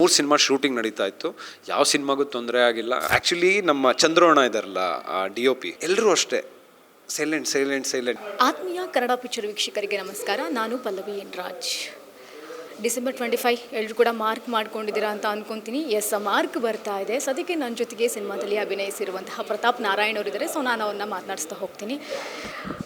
3 cinema shooting ನಡೀತಾ ಇತ್ತು. ಯಾವ ಸಿನಿಮಾಗೂ ತೊಂದರೆ ಆಗಿಲ್ಲ. ಆ್ಯಕ್ಚುಲಿ ನಮ್ಮ ಚಂದ್ರೋಣ ಇದಾರಲ್ಲ DOP ಎಲ್ಲರೂ ಅಷ್ಟೇ ಸೈಲೆಂಟ್. ಆತ್ಮೀಯ ಕನ್ನಡ ಪಿಕ್ಚರ್ ವೀಕ್ಷಕರಿಗೆ ನಮಸ್ಕಾರ. ನಾನು ಪಲ್ಲವಿ ಎನ್ ರಾಜ್. ಡಿಸೆಂಬರ್ 25 ಎಲ್ಲರೂ ಕೂಡ ಮಾರ್ಕ್ ಮಾಡ್ಕೊಂಡಿದ್ದೀರಾ ಅಂತ ಅಂದ್ಕೊತೀನಿ. ಎಸ್, ಮಾರ್ಕ್ ಬರ್ತಾ ಇದೆ. ಸದ್ಯಕ್ಕೆ ನನ್ನ ಜೊತೆಗೆ ಸಿನಿಮಾದಲ್ಲಿ ಅಭಿನಯಿಸಿರುವಂತಹ ಪ್ರತಾಪ್ ನಾರಾಯಣ್ ಅವರಿದ್ದಾರೆ. ಸೊ ನಾನು ಅವ್ರನ್ನ ಮಾತನಾಡಿಸ್ತಾ ಹೋಗ್ತೀನಿ.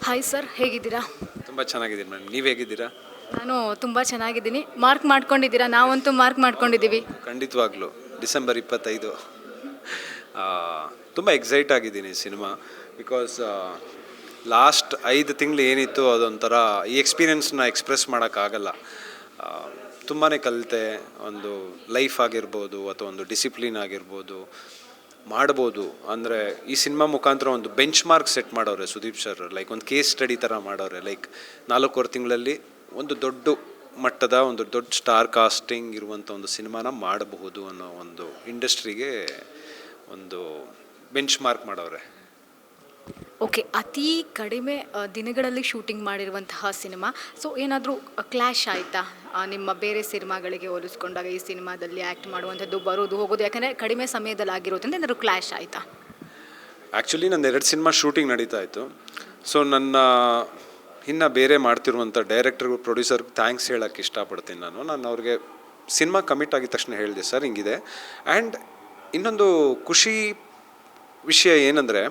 ಹಾಯ್ ಸರ್, ಹೇಗಿದ್ದೀರಾ? ತುಂಬ ಚೆನ್ನಾಗಿದ್ದೀನಿ ಮೇಡಮ್, ನೀವು ಹೇಗಿದ್ದೀರಾ? ನಾನು ತುಂಬ ಚೆನ್ನಾಗಿದ್ದೀನಿ. ಮಾರ್ಕ್ ಮಾಡ್ಕೊಂಡಿದ್ದೀರಾ? ನಾವಂತೂ ಮಾರ್ಕ್ ಮಾಡ್ಕೊಂಡಿದ್ದೀವಿ. ಖಂಡಿತವಾಗ್ಲೂ ಡಿಸೆಂಬರ್ 25 ತುಂಬ ಎಕ್ಸೈಟ್ ಆಗಿದ್ದೀನಿ ಸಿನಿಮಾ. ಬಿಕಾಸ್ ಲಾಸ್ಟ್ 5 ತಿಂಗಳು ಏನಿತ್ತು ಅದೊಂಥರ ಈ ಎಕ್ಸ್ಪೀರಿಯೆನ್ಸ್ನ ಎಕ್ಸ್ಪ್ರೆಸ್ ಮಾಡೋಕ್ಕಾಗಲ್ಲ. ತುಂಬಾ ಕಲಿತೆ. ಒಂದು ಲೈಫ್ ಆಗಿರ್ಬೋದು ಅಥವಾ ಒಂದು ಡಿಸಿಪ್ಲಿನ್ ಆಗಿರ್ಬೋದು ಮಾಡ್ಬೋದು. ಅಂದರೆ ಈ ಸಿನಿಮಾ ಮುಖಾಂತರ ಒಂದು ಬೆಂಚ್ ಮಾರ್ಕ್ ಸೆಟ್ ಮಾಡೋರೆ ಸುದೀಪ್ ಸರ್. ಲೈಕ್ ಒಂದು ಕೇಸ್ ಸ್ಟಡಿ ಥರ ಮಾಡೋರೆ. ಲೈಕ್ 4 ತಿಂಗಳಲ್ಲಿ ಒಂದು ದೊಡ್ಡ ಮಟ್ಟದ ಒಂದು ದೊಡ್ಡ ಸ್ಟಾರ್ ಕಾಸ್ಟಿಂಗ್ ಇರುವಂಥ ಒಂದು ಸಿನಿಮಾನ ಮಾಡಬಹುದು ಅನ್ನೋ ಒಂದು ಇಂಡಸ್ಟ್ರಿಗೆ ಒಂದು ಬೆಂಚ್ ಮಾರ್ಕ್ ಮಾಡೋರೆ. ಓಕೆ, ಅತಿ ಕಡಿಮೆ ದಿನಗಳಲ್ಲಿ ಶೂಟಿಂಗ್ ಮಾಡಿರುವಂತಹ ಸಿನಿಮಾ. ಸೊ ಏನಾದರೂ ಕ್ಲ್ಯಾಶ್ ಆಯಿತಾ ನಿಮ್ಮ ಬೇರೆ ಸಿನಿಮಾಗಳಿಗೆ ಹೋಲಿಸ್ಕೊಂಡಾಗ? ಈ ಸಿನಿಮಾದಲ್ಲಿ ಆ್ಯಕ್ಟ್ ಮಾಡುವಂಥದ್ದು, ಬರೋದು ಹೋಗೋದು, ಯಾಕಂದರೆ ಕಡಿಮೆ ಸಮಯದಲ್ಲಿ ಆಗಿರೋದ್ರಿಂದ ಏನಾದರೂ ಕ್ಲ್ಯಾಶ್ ಆಯಿತಾ? ಆ್ಯಕ್ಚುಲಿ ನಂದು 2 ಸಿನಿಮಾ ಶೂಟಿಂಗ್ ನಡೀತಾ ಇತ್ತು. ಸೊ ನನ್ನ ಇನ್ನು ಬೇರೆ ಮಾಡ್ತಿರುವಂಥ ಡೈರೆಕ್ಟರ್ಗೂ ಪ್ರೊಡ್ಯೂಸರ್ಗೂ ಥ್ಯಾಂಕ್ಸ್ ಹೇಳೋಕ್ಕೆ ಇಷ್ಟಪಡ್ತೀನಿ. ನಾನು ಅವ್ರಿಗೆ ಸಿನಿಮಾ ಕಮಿಟ್ ಆಗಿದ ತಕ್ಷಣ ಹೇಳಿದೆ, ಸರ್ ಹಿಂಗಿದೆ. ಆ್ಯಂಡ್ ಇನ್ನೊಂದು ಖುಷಿ ವಿಷಯ ಏನಂದರೆ,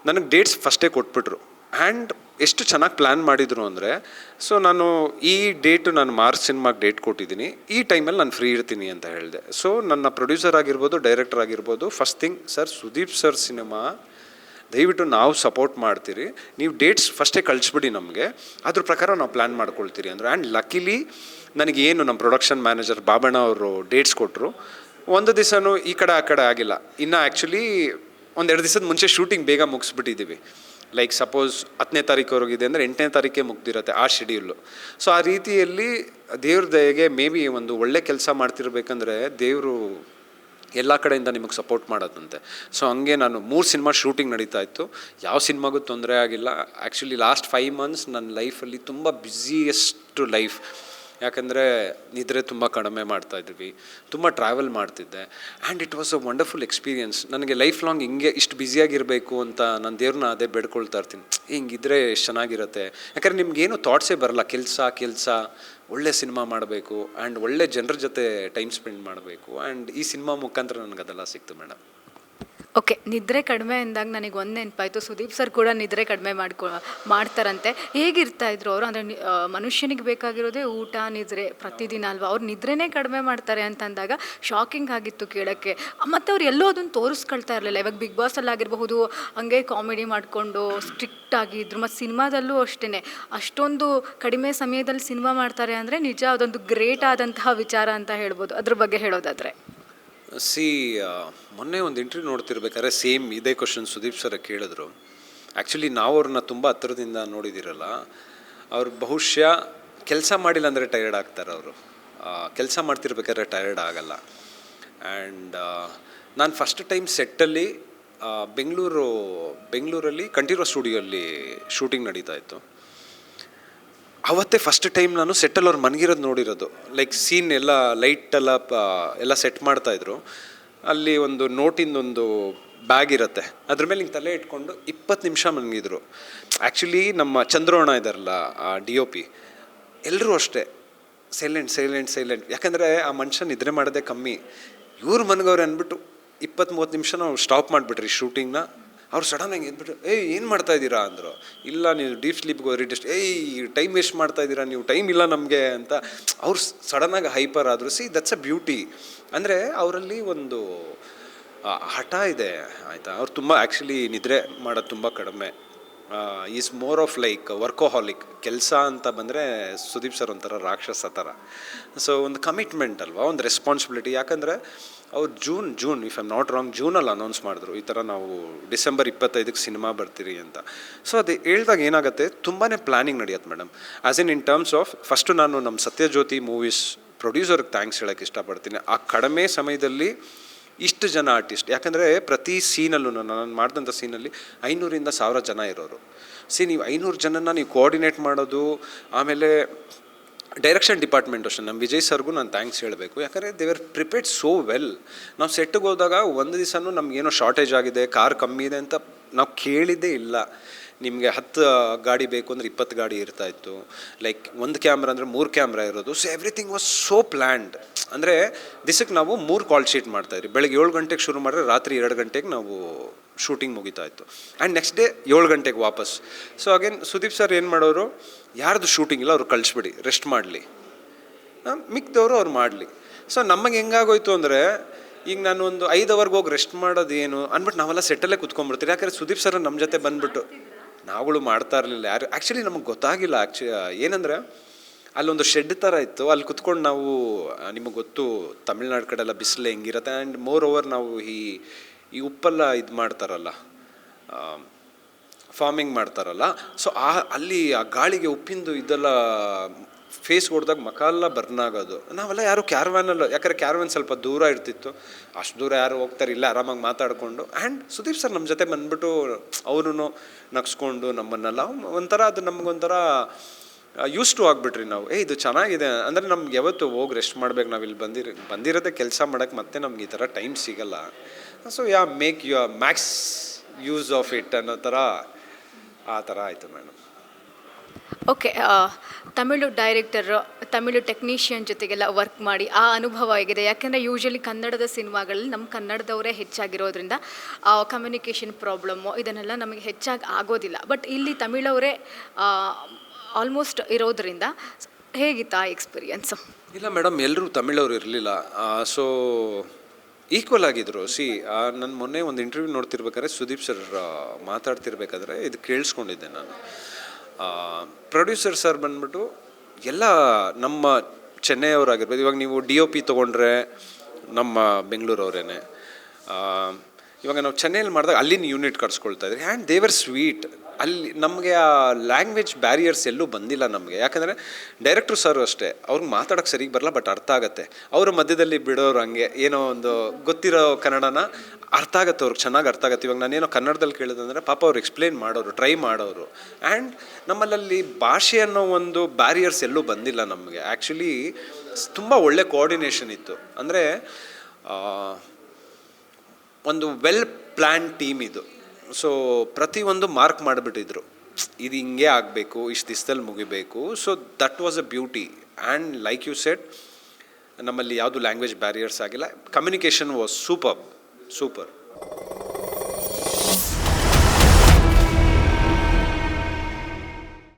ನನಗೆ ಡೇಟ್ಸ್ ಫಸ್ಟೇ ಕೊಟ್ಬಿಟ್ರು. ಆ್ಯಂಡ್ ಎಷ್ಟು ಚೆನ್ನಾಗಿ ಪ್ಲ್ಯಾನ್ ಮಾಡಿದರು ಅಂದರೆ, ಸೊ ನಾನು ಈ ಡೇಟು ನಾನು ಮಾರ್ಚ್ ಸಿನಿಮಾಗೆ ಡೇಟ್ ಕೊಟ್ಟಿದ್ದೀನಿ, ಈ ಟೈಮಲ್ಲಿ ನಾನು ಫ್ರೀ ಇರ್ತೀನಿ ಅಂತ ಹೇಳಿದೆ. ಸೊ ನನ್ನ ಪ್ರೊಡ್ಯೂಸರ್ ಆಗಿರ್ಬೋದು, ಡೈರೆಕ್ಟರ್ ಆಗಿರ್ಬೋದು, first thing, sir Sudeep sir cinema ದಯವಿಟ್ಟು ನಾವು ಸಪೋರ್ಟ್ ಮಾಡ್ತೀರಿ, ನೀವು ಡೇಟ್ಸ್ ಫಸ್ಟೇ ಕಳಿಸ್ಬಿಡಿ ನಮಗೆ, ಅದ್ರ ಪ್ರಕಾರ ನಾವು ಪ್ಲ್ಯಾನ್ ಮಾಡ್ಕೊಳ್ತೀರಿ ಅಂದರು. ಆ್ಯಂಡ್ ಲಕ್ಕಿಲಿ ನನಗೇನು ನಮ್ಮ ಪ್ರೊಡಕ್ಷನ್ ಮ್ಯಾನೇಜರ್ ಬಾಬಣ್ಣ ಅವರು ಡೇಟ್ಸ್ ಕೊಟ್ಟರು. ಒಂದು ದಿವಸನೂ ಈ ಕಡೆ ಆ ಕಡೆ ಆಗಿಲ್ಲ. ಇನ್ನು ಆ್ಯಕ್ಚುಲಿ 1-2 ದಿವಸದ ಮುಂಚೆ ಶೂಟಿಂಗ್ ಬೇಗ ಮುಗಿಸ್ಬಿಟ್ಟಿದ್ದೀವಿ. ಲೈಕ್ ಸಪೋಸ್ 10ನೇ ತಾರೀಕುವರೆಗಿದೆ ಅಂದರೆ 8ನೇ ತಾರೀಕೆ ಮುಗ್ದಿರುತ್ತೆ ಆ ಶೆಡ್ಯೂಲು. ಸೊ ಆ ರೀತಿಯಲ್ಲಿ ದೇವ್ರ ದಯೆಗೆ ಮೇ ಬಿ ಒಂದು ಒಳ್ಳೆ ಕೆಲಸ ಮಾಡ್ತಿರ್ಬೇಕಂದ್ರೆ ದೇವರು ಎಲ್ಲ ಕಡೆಯಿಂದ ನಿಮಗೆ ಸಪೋರ್ಟ್ ಮಾಡೋದಂತೆ. ಸೊ ಹಂಗೆ ನಾನು 3 ಸಿನಿಮಾ ಶೂಟಿಂಗ್ ನಡೀತಾ ಇತ್ತು. ಯಾವ ಸಿನಿಮಾಗೂ ತೊಂದರೆ ಆಗಿಲ್ಲ. ಆ್ಯಕ್ಚುಲಿ ಲಾಸ್ಟ್ 5 ಮಂತ್ಸ್ ನನ್ನ ಲೈಫಲ್ಲಿ ತುಂಬ ಬ್ಯುಸಿಯೆಸ್ಟ್ ಲೈಫ್. ಯಾಕಂದರೆ ನಿದ್ರೆ ತುಂಬ ಕಡಿಮೆ ಮಾಡ್ತಾಯಿದ್ವಿ, ತುಂಬ ಟ್ರಾವೆಲ್ ಮಾಡ್ತಿದ್ದೆ. And it was a wonderful experience. ನನಗೆ ಲೈಫ್ ಲಾಂಗ್ ಹಿಂಗೆ ಇಷ್ಟು ಬ್ಯುಸಿಯಾಗಿರಬೇಕು ಅಂತ ನಾನು ದೇವ್ರನ್ನ ಅದೇ ಬೇಡ್ಕೊಳ್ತಾ ಇರ್ತೀನಿ. ಹಿಂಗಿದ್ರೆ ಎಷ್ಟು ಚೆನ್ನಾಗಿರುತ್ತೆ. ಯಾಕಂದರೆ ನಿಮ್ಗೇನು ಥಾಟ್ಸೇ ಬರಲ್ಲ. ಕೆಲಸ ಒಳ್ಳೆ ಸಿನಿಮಾ ಮಾಡಬೇಕು ಆ್ಯಂಡ್ ಒಳ್ಳೆ ಜನರ ಜೊತೆ ಟೈಮ್ ಸ್ಪೆಂಡ್ ಮಾಡಬೇಕು. ಆ್ಯಂಡ್ ಈ ಸಿನಿಮಾ ಮುಖಾಂತರ ನನಗೆ ಅದೆಲ್ಲ ಸಿಕ್ತು ಮೇಡಮ್. ಓಕೆ, ನಿದ್ರೆ ಕಡಿಮೆ ಅಂದಾಗ ನನಗೆ ಒಂದು ನೆನಪಾಯಿತು. ಸುದೀಪ್ ಸರ್ ಕೂಡ ನಿದ್ರೆ ಕಡಿಮೆ ಮಾಡ್ತಾರಂತೆ. ಹೇಗಿರ್ತಾ ಇದ್ರು ಅವರು? ಅಂದರೆ ಮನುಷ್ಯನಿಗೆ ಬೇಕಾಗಿರೋದೇ ಊಟ, ನಿದ್ರೆ ಪ್ರತಿದಿನ ಅಲ್ವಾ? ಅವ್ರು ನಿದ್ರೆನೇ ಕಡಿಮೆ ಮಾಡ್ತಾರೆ ಅಂತಂದಾಗ ಶಾಕಿಂಗ್ ಆಗಿತ್ತು ಕೇಳೋಕ್ಕೆ. ಮತ್ತು ಅವ್ರು ಎಲ್ಲೋ ಅದನ್ನು ತೋರಿಸ್ಕೊಳ್ತಾ ಇರಲಿಲ್ಲ. ಇವಾಗ ಬಿಗ್ ಬಾಸಲ್ಲಾಗಿರಬಹುದು, ಹಂಗೆ ಕಾಮಿಡಿ ಮಾಡಿಕೊಂಡು ಸ್ಟ್ರಿಕ್ಟ್ ಆಗಿದ್ರು. ಮತ್ತು ಸಿನಿಮಾದಲ್ಲೂ ಅಷ್ಟೇ, ಅಷ್ಟೊಂದು ಕಡಿಮೆ ಸಮಯದಲ್ಲಿ ಸಿನಿಮಾ ಮಾಡ್ತಾರೆ ಅಂದರೆ ನಿಜ ಅದೊಂದು ಗ್ರೇಟ್ ಆದಂತಹ ವಿಚಾರ ಅಂತ ಹೇಳ್ಬೋದು. ಅದ್ರ ಬಗ್ಗೆ ಹೇಳೋದಾದರೆ ಮೊನ್ನೆ ಒಂದು ಇಂಟರ್ವ್ಯೂ ನೋಡ್ತಿರ್ಬೇಕಾದ್ರೆ ಸೇಮ್ ಇದೇ ಕ್ವಶನ್ ಸುದೀಪ್ ಸರ್ ಕೇಳಿದ್ರು. ಆ್ಯಕ್ಚುಲಿ ನಾವು ಅವ್ರನ್ನ ತುಂಬ ಹತ್ತಿರದಿಂದ ನೋಡಿದ್ದೀರಲ್ಲ, ಅವ್ರು ಬಹುಶಃ ಕೆಲಸ ಮಾಡಿಲ್ಲ ಅಂದರೆ ಟಯರ್ಡ್ ಆಗ್ತಾರೆ. ಅವರು ಕೆಲಸ ಮಾಡ್ತಿರ್ಬೇಕಾದ್ರೆ ಟಯರ್ಡ್ ಆಗಲ್ಲ. ಆ್ಯಂಡ್ ನಾನು ಫಸ್ಟ್ ಟೈಮ್ ಸೆಟ್ಟಲ್ಲಿ ಬೆಂಗಳೂರಲ್ಲಿ ಕಂಠೀರವ ಸ್ಟುಡಿಯೋಲ್ಲಿ ಶೂಟಿಂಗ್ ನಡೀತಾ ಇತ್ತು. ಅವತ್ತೇ ಫಸ್ಟ್ ಟೈಮ್ ನಾನು ಸೆಟ್ಟಲ್ಲಿ ಅವ್ರು ಮನಗಿರೋದು ನೋಡಿರೋದು. ಲೈಕ್ ಸೀನ್ ಎಲ್ಲ ಲೈಟೆಲ್ಲ ಸೆಟ್ ಮಾಡ್ತಾಯಿದ್ರು. ಅಲ್ಲಿ ಒಂದು ನೋಟಿಂದೊಂದು ಬ್ಯಾಗ್ ಇರುತ್ತೆ, ಅದ್ರ ಮೇಲೆ ಹಿಂಗೆ ತಲೆ ಇಟ್ಕೊಂಡು 20 ನಿಮಿಷ ಮನಗಿದ್ರು. ಆ್ಯಕ್ಚುಲಿ ನಮ್ಮ ಚಂದ್ರೋಣ ಇದಾರಲ್ಲ DOP ಎಲ್ಲರೂ ಅಷ್ಟೇ ಸೈಲೆಂಟ್. ಯಾಕಂದರೆ ಆ ಮನುಷ್ಯ ನಿದ್ರೆ ಮಾಡೋದೇ ಕಮ್ಮಿ. ಇವ್ರು ಮನಗವ್ರೆ ಅಂದ್ಬಿಟ್ಟು 20-30 ನಿಮಿಷ ನಾವು ಸ್ಟಾಪ್ ಮಾಡಿಬಿಟ್ರಿ ಶೂಟಿಂಗ್ನ. ಅವ್ರು ಸಡನ್ನಾಗಿ ಎದ್ಬಿಟ್ಟು ಏನು ಮಾಡ್ತಾಯಿದ್ದೀರಾ ಅಂದರು. ಇಲ್ಲ, ನೀವು ಡೀಪ್ ಸ್ಲೀಪ್ಗೆ ಹೋದ್ರಿ, ಟೈಮ್ ವೇಸ್ಟ್ ಮಾಡ್ತಾಯಿದ್ದೀರಾ ನೀವು, ಟೈಮ್ ಇಲ್ಲ ನಮಗೆ ಅಂತ ಅವ್ರು ಸಡನ್ನಾಗಿ ಹೈಪರ್ ಆದರು. That's a beauty. ಅಂದರೆ ಅವರಲ್ಲಿ ಒಂದು ಹಠ ಇದೆ, ಆಯಿತಾ? ಅವ್ರು ತುಂಬ ಆ್ಯಕ್ಚುಲಿ ನಿದ್ರೆ ಮಾಡೋದು ತುಂಬ ಕಡಿಮೆ. Is more of like workaholic. ಕೆಲಸ ಅಂತ ಬಂದರೆ ಸುದೀಪ್ ಸರ್ ಒಂಥರ ರಾಕ್ಷಸ ಥರ. ಸೊ ಒಂದು ಕಮಿಟ್ಮೆಂಟ್ ಅಲ್ವಾ, ಒಂದು ರೆಸ್ಪಾನ್ಸಿಬಿಲಿಟಿ. ಯಾಕಂದರೆ ಅವ್ರು June if I'm not wrong ಜೂನಲ್ಲಿ ಅನೌನ್ಸ್ ಮಾಡಿದ್ರು, ಈ ಥರ ನಾವು ಡಿಸೆಂಬರ್ 25ಕ್ಕೆ ಸಿನಿಮಾ ಬರ್ತೀರಿ ಅಂತ. ಸೊ ಅದು ಹೇಳ್ದಾಗ ಏನಾಗುತ್ತೆ, ತುಂಬಾ ಪ್ಲ್ಯಾನಿಂಗ್ ನಡೆಯುತ್ತೆ madam. As in terms of first ನಾನು ನಮ್ಮ ಸತ್ಯಜ್ಯೋತಿ ಮೂವೀಸ್ ಪ್ರೊಡ್ಯೂಸರ್ಗೆ ಥ್ಯಾಂಕ್ಸ್ ಹೇಳೋಕ್ಕೆ ಇಷ್ಟಪಡ್ತೀನಿ. ಆ ಕಡಿಮೆ ಸಮಯದಲ್ಲಿ ಇಷ್ಟು ಜನ ಆರ್ಟಿಸ್ಟ್. ಯಾಕಂದರೆ ಪ್ರತಿ ಸೀನಲ್ಲೂ ನಾನು ಮಾಡಿದಂಥ ಸೀನಲ್ಲಿ 500ರಿಂದ 1000 ಜನ ಇರೋರು. ನೀವು 500 ಜನನ ನೀವು ಕೋಆರ್ಡಿನೇಟ್ ಮಾಡೋದು, ಆಮೇಲೆ ಡೈರೆಕ್ಷನ್ ಡಿಪಾರ್ಟ್ಮೆಂಟ್ ಅಷ್ಟೇ ನಮ್ಮ ವಿಜಯ್ ಸರ್ಗೂ ನಾನು ಥ್ಯಾಂಕ್ಸ್ ಹೇಳಬೇಕು. ಯಾಕಂದರೆ they are prepared so well. ನಾವು ಸೆಟ್ಟಿಗೆ ಹೋದಾಗ ಒಂದು ದಿವಸನೂ ನಮಗೇನೋ ಶಾರ್ಟೇಜ್ ಆಗಿದೆ, ಕಾರ್ ಕಮ್ಮಿ ಇದೆ ಅಂತ ನಾವು ಕೇಳಿದ್ದೇ ಇಲ್ಲ. ನಿಮಗೆ 10 ಗಾಡಿ ಬೇಕು ಅಂದರೆ 20 ಗಾಡಿ ಇರ್ತಾಯಿತ್ತು. ಲೈಕ್ ಒಂದು ಕ್ಯಾಮ್ರಾ ಅಂದರೆ 3 ಕ್ಯಾಮ್ರಾ ಇರೋದು. So everything was so planned. ಅಂದರೆ ದಿಸಕ್ಕೆ ನಾವು 3 ಕಾಲ್ ಶೀಟ್ ಮಾಡ್ತಾಯಿದ್ರಿ. ಬೆಳಗ್ಗೆ 7 ಗಂಟೆಗೆ ಶುರು ಮಾಡಿದ್ರೆ ರಾತ್ರಿ 2 ಗಂಟೆಗೆ ನಾವು ಶೂಟಿಂಗ್ ಮುಗಿತಾ ಇತ್ತು. ಆ್ಯಂಡ್ ನೆಕ್ಸ್ಟ್ ಡೇ 7 ಗಂಟೆಗೆ ವಾಪಸ್. ಸೊ ಅಗೇನ್ ಸುದೀಪ್ ಸರ್ ಏನು ಮಾಡೋರು, ಯಾರ್ದು ಶೂಟಿಂಗ್ ಇಲ್ಲ ಅವ್ರು ಕಳಿಸ್ಬಿಡಿ, ರೆಸ್ಟ್ ಮಾಡಲಿ, ಮಿಕ್ದವರು ಅವ್ರು ಮಾಡಲಿ. ಸೊ ನಮಗೆ ಹೆಂಗಾಗೋಯ್ತು ಅಂದರೆ, ಈಗ ನಾನು ಒಂದು 5 ಅವರ್ಗೆ ಹೋಗಿ ರೆಸ್ಟ್ ಮಾಡೋದು ಏನು ಅಂದ್ಬಿಟ್ಟು ನಾವೆಲ್ಲ ಸೆಟ್ಟಲ್ಲೇ ಕುತ್ಕೊಂಡ್ಬಿಡ್ತೀವಿ. ಯಾಕಂದರೆ ಸುದೀಪ್ ಸರ್ ನಮ್ಮ ಜೊತೆ ಬಂದುಬಿಟ್ಟು ನಾವುಗಳು ಮಾಡ್ತಾ ಇರಲಿಲ್ಲ. ಯಾರು ಆ್ಯಕ್ಚುಲಿ ನಮಗೆ ಗೊತ್ತಾಗಿಲ್ಲ. ಏನಂದರೆ ಅಲ್ಲೊಂದು ಶೆಡ್ ಥರ ಇತ್ತು, ಅಲ್ಲಿ ಕುತ್ಕೊಂಡು ನಾವು, ನಿಮಗೆ ಗೊತ್ತು ತಮಿಳ್ನಾಡು ಕಡೆ ಎಲ್ಲ ಬಿಸಿಲು ಹೆಂಗಿರುತ್ತೆ. ಆ್ಯಂಡ್ ಮೋರ್ ಓವರ್ ನಾವು ಈ ಉಪ್ಪೆಲ್ಲ ಇದು ಮಾಡ್ತಾರಲ್ಲ, ಫಾರ್ಮಿಂಗ್ ಮಾಡ್ತಾರಲ್ಲ. ಸೊ ಅಲ್ಲಿ ಆ ಗಾಳಿಗೆ ಉಪ್ಪಿಂದು ಇದೆಲ್ಲ ಫೇಸ್ ಹೊಡೆದಾಗ ಮಖ ಎಲ್ಲ ಬರ್ನ್ ಆಗೋದು. ನಾವೆಲ್ಲ ಯಾರು ಕ್ಯಾರವ್ಯಾನಲ್ಲ, ಯಾಕಂದರೆ ಕ್ಯಾರವ್ಯಾನ್ ಸ್ವಲ್ಪ ದೂರ ಇರ್ತಿತ್ತು. ಅಷ್ಟು ದೂರ ಯಾರು ಹೋಗ್ತಾರೆ, ಇಲ್ಲ ಆರಾಮಾಗಿ ಮಾತಾಡಿಕೊಂಡು. ಆ್ಯಂಡ್ ಸುದೀಪ್ ಸರ್ ನಮ್ಮ ಜೊತೆ ಬಂದುಬಿಟ್ಟು ಅವರು ನಗ್ಸ್ಕೊಂಡು ನಮ್ಮನ್ನೆಲ್ಲ ಒಂಥರ, ಅದು ನಮಗೊಂಥರ ಯೂಸ್ ಟು ಆಗಿಬಿಟ್ರಿ ನಾವು. ಇದು ಚೆನ್ನಾಗಿದೆ ಅಂದರೆ ನಮ್ಗೆ ಯಾವತ್ತು ಹೋಗಿ ರೆಸ್ಟ್ ಮಾಡ್ಬೇಕು. ನಾವು ಇಲ್ಲಿ ಬಂದಿರೋದೇ ಕೆಲಸ ಮಾಡೋಕ್ಕೆ, ಮತ್ತೆ ನಮ್ಗೆ ಈ ಥರ ಟೈಮ್ ಸಿಗಲ್ಲ. So make your Max use of it ಅನ್ನೋ ಥರ, ಆ ಥರ ಆಯಿತು madam. Okay, Tamil director, Tamil technician ಜೊತೆಗೆಲ್ಲ ವರ್ಕ್ ಮಾಡಿ ಆ ಅನುಭವ ಆಗಿದೆ. ಯಾಕೆಂದರೆ ಯೂಶ್ವಲಿ ಕನ್ನಡದ ಸಿನಿಮಾಗಳಲ್ಲಿ ನಮ್ಮ ಕನ್ನಡದವರೇ ಹೆಚ್ಚಾಗಿರೋದ್ರಿಂದ ಕಮ್ಯುನಿಕೇಷನ್ ಪ್ರಾಬ್ಲಮ್ಮು ಇದನ್ನೆಲ್ಲ ನಮಗೆ ಹೆಚ್ಚಾಗಿ ಆಗೋದಿಲ್ಲ. ಬಟ್ ಇಲ್ಲಿ ತಮಿಳವರೇ ಆಲ್ಮೋಸ್ಟ್ ಇರೋದ್ರಿಂದ ಹೇಗಿತ್ತು ಆ ಎಕ್ಸ್ಪೀರಿಯನ್ಸು? ಇಲ್ಲ ಮೇಡಮ್, ಎಲ್ಲರೂ ತಮಿಳವರು ಇರಲಿಲ್ಲ. ಸೊ ಈಕ್ವಲ್ ಆಗಿದ್ರು. ನಾನು ಮೊನ್ನೆ ಒಂದು ಇಂಟರ್ವ್ಯೂ ನೋಡ್ತಿರ್ಬೇಕಾದ್ರೆ ಸುದೀಪ್ ಸರ್ ಮಾತಾಡ್ತಿರ್ಬೇಕಾದ್ರೆ ಇದು ಕೇಳಿಸ್ಕೊಂಡಿದ್ದೆ ನಾನು. ಪ್ರೊಡ್ಯೂಸರ್ ಸರ್ ಬಂದ್ಬಿಟ್ಟು ಎಲ್ಲ ನಮ್ಮ ಚೆನ್ನೈಯವರಾಗಿರ್ಬೋದು. ಇವಾಗ ನೀವು DOP ತೊಗೊಂಡ್ರೆ ನಮ್ಮ ಬೆಂಗಳೂರವರೇನೆ. ಇವಾಗ ನಾವು ಚೆನ್ನೈಯಲ್ಲಿ ಮಾಡಿದಾಗ ಅಲ್ಲಿನ ಯೂನಿಟ್ ಕಟ್ಸ್ಕೊಳ್ತಾ ಇದ್ರಿ. ಆ್ಯಂಡ್ ದೇವರ್ ಸ್ವೀಟ್. ಅಲ್ಲಿ ನಮಗೆ ಆ ಲ್ಯಾಂಗ್ವೇಜ್ ಬ್ಯಾರಿಯರ್ಸ್ ಎಲ್ಲೂ ಬಂದಿಲ್ಲ ನಮಗೆ. ಯಾಕಂದರೆ ಡೈರೆಕ್ಟ್ರು ಸರ್ ಅಷ್ಟೇ, ಅವ್ರಿಗೆ ಮಾತಾಡೋಕ್ಕೆ ಸರಿಗೆ ಬರಲ್ಲ, ಬಟ್ ಅರ್ಥ ಆಗುತ್ತೆ. ಅವರು ಮಧ್ಯದಲ್ಲಿ ಬಿಡೋರು ಹಂಗೆ ಏನೋ ಒಂದು ಗೊತ್ತಿರೋ ಕನ್ನಡನ ಅರ್ಥ ಆಗುತ್ತೆ, ಅವ್ರಿಗೆ ಚೆನ್ನಾಗಿ ಅರ್ಥ ಆಗುತ್ತೆ. ಇವಾಗ ನಾನೇನೋ ಕನ್ನಡದಲ್ಲಿ ಕೇಳಿದಂದರೆ ಪಾಪ ಅವ್ರು ಎಕ್ಸ್ಪ್ಲೇನ್ ಮಾಡೋರು, ಟ್ರೈ ಮಾಡೋರು. ಆ್ಯಂಡ್ ನಮ್ಮಲ್ಲಿ ಭಾಷೆ ಅನ್ನೋ ಒಂದು ಬ್ಯಾರಿಯರ್ಸ್ ಎಲ್ಲೂ ಬಂದಿಲ್ಲ ನಮಗೆ. ಆ್ಯಕ್ಚುಲಿ ತುಂಬ ಒಳ್ಳೆ ಕೋಆರ್ಡಿನೇಷನ್ ಇತ್ತು. ಅಂದರೆ ಒಂದು ವೆಲ್ ಪ್ಲ್ಯಾನ್ ಟೀಮ್ ಇದು. ಸೊ ಪ್ರತಿಯೊಂದು ಮಾರ್ಕ್ ಮಾಡಿಬಿಟ್ಟಿದ್ರು, ಇದು ಹಿಂಗೆ ಆಗಬೇಕು, ಇಷ್ಟು ದಿವಸದಲ್ಲಿ ಮುಗಿಬೇಕು. So that was a beauty. And like you said, ನಮ್ಮಲ್ಲಿ ಯಾವುದು ಲ್ಯಾಂಗ್ವೇಜ್ ಬ್ಯಾರಿಯರ್ಸ್ ಆಗಿಲ್ಲ. Communication was super.